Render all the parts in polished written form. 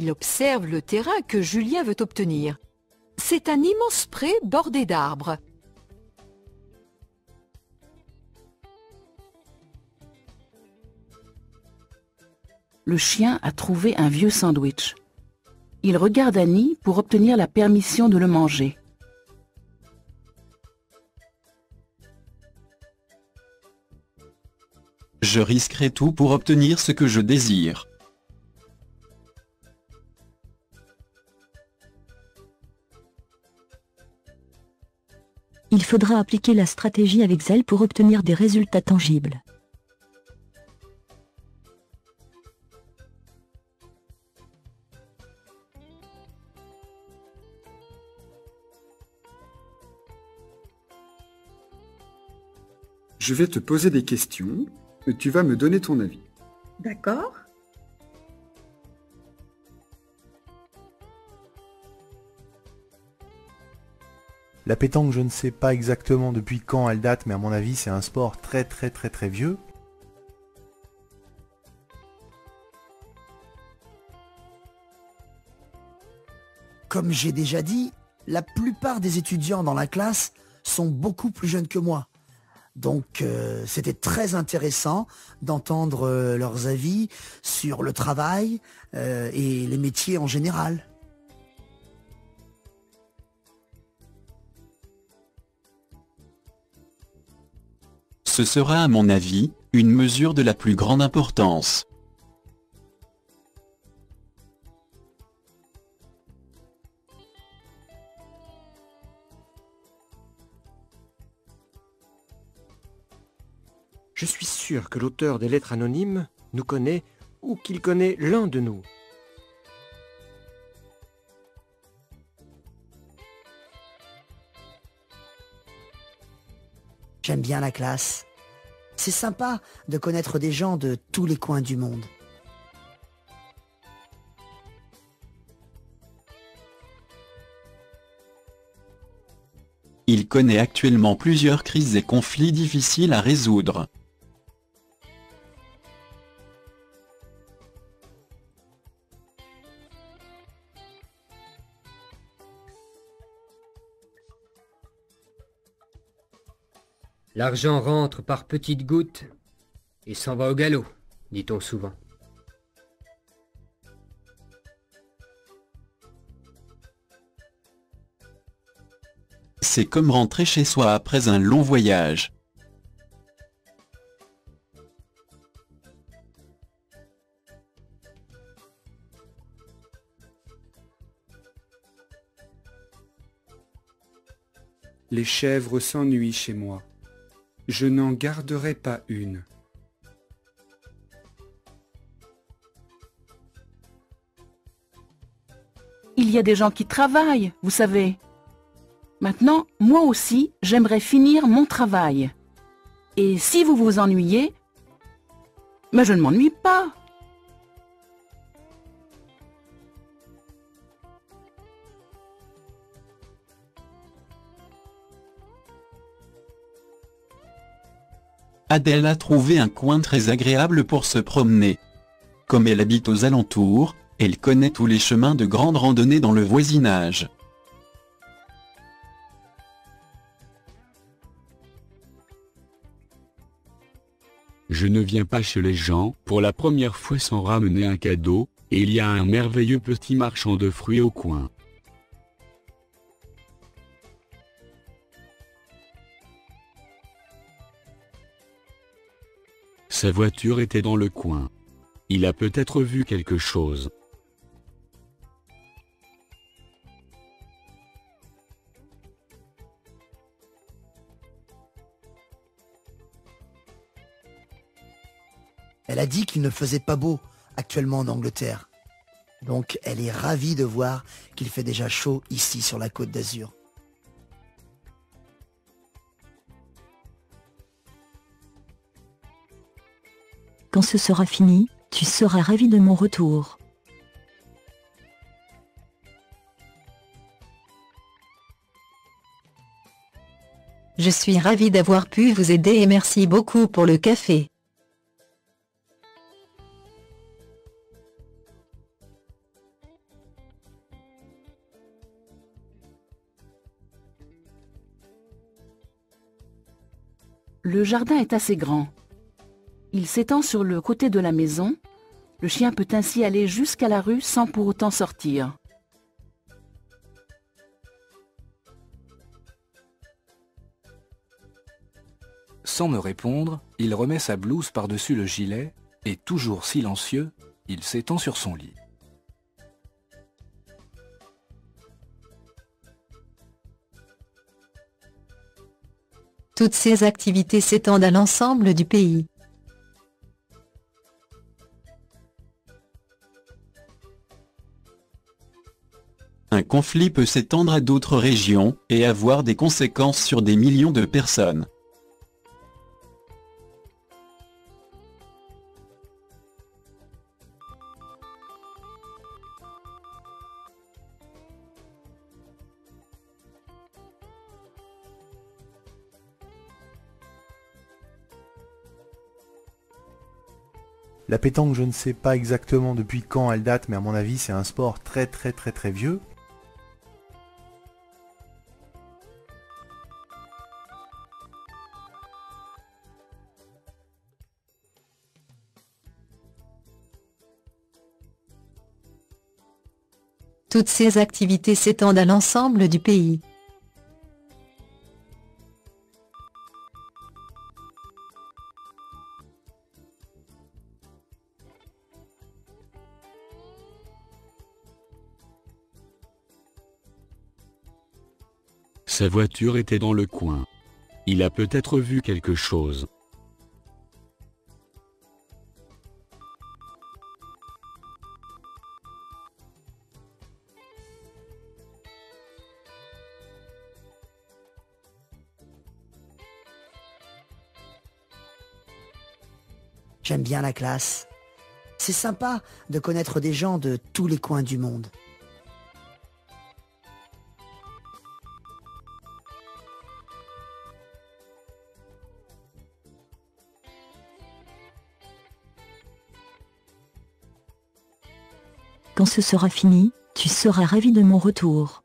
Il observe le terrain que Julien veut obtenir. C'est un immense pré bordé d'arbres. Le chien a trouvé un vieux sandwich. Il regarde Annie pour obtenir la permission de le manger. Je risquerai tout pour obtenir ce que je désire. Il faudra appliquer la stratégie avec zèle pour obtenir des résultats tangibles. Je vais te poser des questions, et tu vas me donner ton avis. D'accord. La pétanque, je ne sais pas exactement depuis quand elle date, mais à mon avis, c'est un sport très vieux. Comme j'ai déjà dit, la plupart des étudiants dans la classe sont beaucoup plus jeunes que moi. Donc c'était très intéressant d'entendre leurs avis sur le travail et les métiers en général. Ce sera à mon avis, une mesure de la plus grande importance. Je suis sûr que l'auteur des lettres anonymes nous connaît ou qu'il connaît l'un de nous. J'aime bien la classe. C'est sympa de connaître des gens de tous les coins du monde. Il connaît actuellement plusieurs crises et conflits difficiles à résoudre. L'argent rentre par petites gouttes et s'en va au galop, dit-on souvent. C'est comme rentrer chez soi après un long voyage. Les chèvres s'ennuient chez moi. Je n'en garderai pas une. Il y a des gens qui travaillent, vous savez. Maintenant, moi aussi, j'aimerais finir mon travail. Et si vous vous ennuyez, mais je ne m'ennuie pas. Adèle a trouvé un coin très agréable pour se promener. Comme elle habite aux alentours, elle connaît tous les chemins de grande randonnée dans le voisinage. Je ne viens pas chez les gens pour la première fois sans ramener un cadeau, et il y a un merveilleux petit marchand de fruits au coin. Sa voiture était dans le coin. Il a peut-être vu quelque chose. Elle a dit qu'il ne faisait pas beau actuellement en Angleterre. Donc elle est ravie de voir qu'il fait déjà chaud ici sur la Côte d'Azur. Quand ce sera fini, tu seras ravi de mon retour. Je suis ravie d'avoir pu vous aider et merci beaucoup pour le café. Le jardin est assez grand. Il s'étend sur le côté de la maison. Le chien peut ainsi aller jusqu'à la rue sans pour autant sortir. Sans me répondre, il remet sa blouse par-dessus le gilet et, toujours silencieux, il s'étend sur son lit. Toutes ces activités s'étendent à l'ensemble du pays. Un conflit peut s'étendre à d'autres régions et avoir des conséquences sur des millions de personnes. La pétanque, je ne sais pas exactement depuis quand elle date, mais à mon avis, c'est un sport très très très très vieux. Toutes ces activités s'étendent à l'ensemble du pays. Sa voiture était dans le coin. Il a peut-être vu quelque chose. J'aime bien la classe. C'est sympa de connaître des gens de tous les coins du monde. Quand ce sera fini, tu seras ravi de mon retour.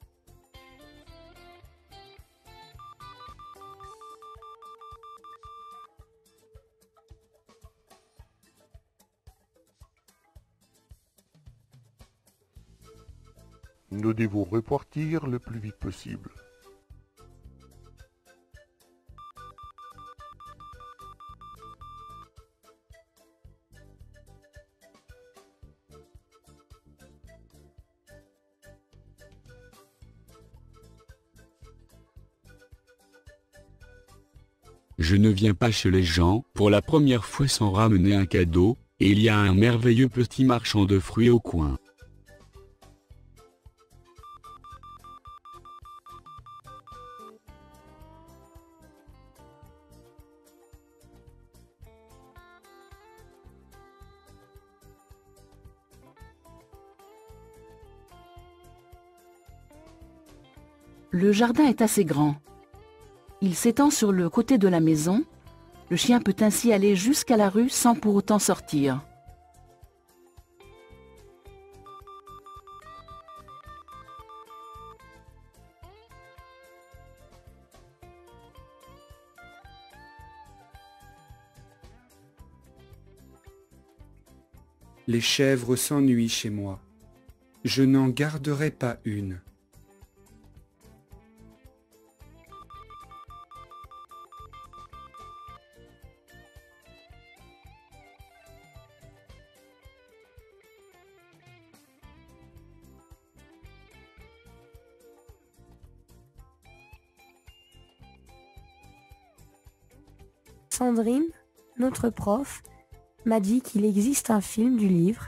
Nous devons repartir le plus vite possible. Je ne viens pas chez les gens pour la première fois sans ramener un cadeau, et il y a un merveilleux petit marchand de fruits au coin. Le jardin est assez grand. Il s'étend sur le côté de la maison. Le chien peut ainsi aller jusqu'à la rue sans pour autant sortir. Les chèvres s'ennuient chez moi. Je n'en garderai pas une. Sandrine, notre prof, m'a dit qu'il existe un film du livre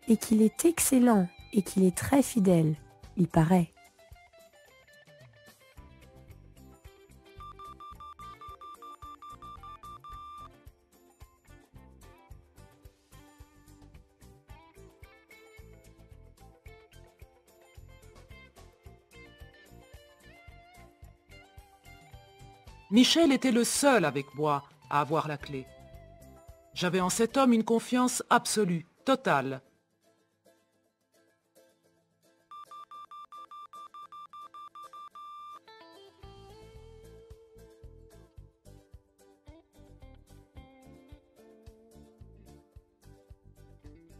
et qu'il est excellent et qu'il est très fidèle, il paraît. Michel était le seul avec moi à avoir la clé. J'avais en cet homme une confiance absolue, totale.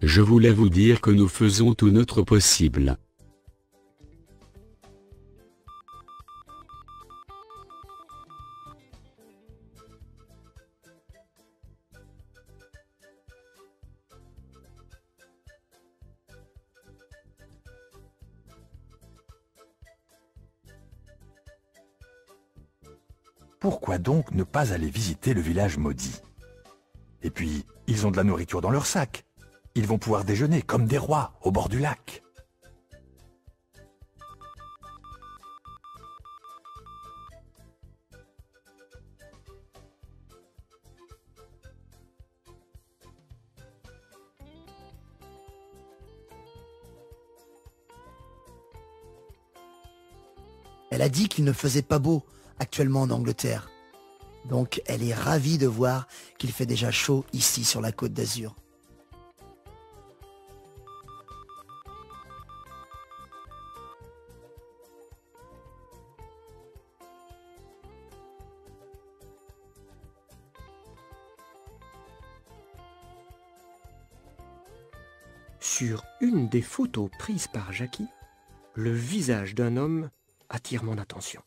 Je voulais vous dire que nous faisons tout notre possible. Pourquoi donc ne pas aller visiter le village maudit? Et puis, ils ont de la nourriture dans leur sac. Ils vont pouvoir déjeuner comme des rois au bord du lac. Elle a dit qu'il ne faisait pas beau actuellement en Angleterre. Donc elle est ravie de voir qu'il fait déjà chaud ici sur la Côte d'Azur. Sur une des photos prises par Jackie, le visage d'un homme attire mon attention.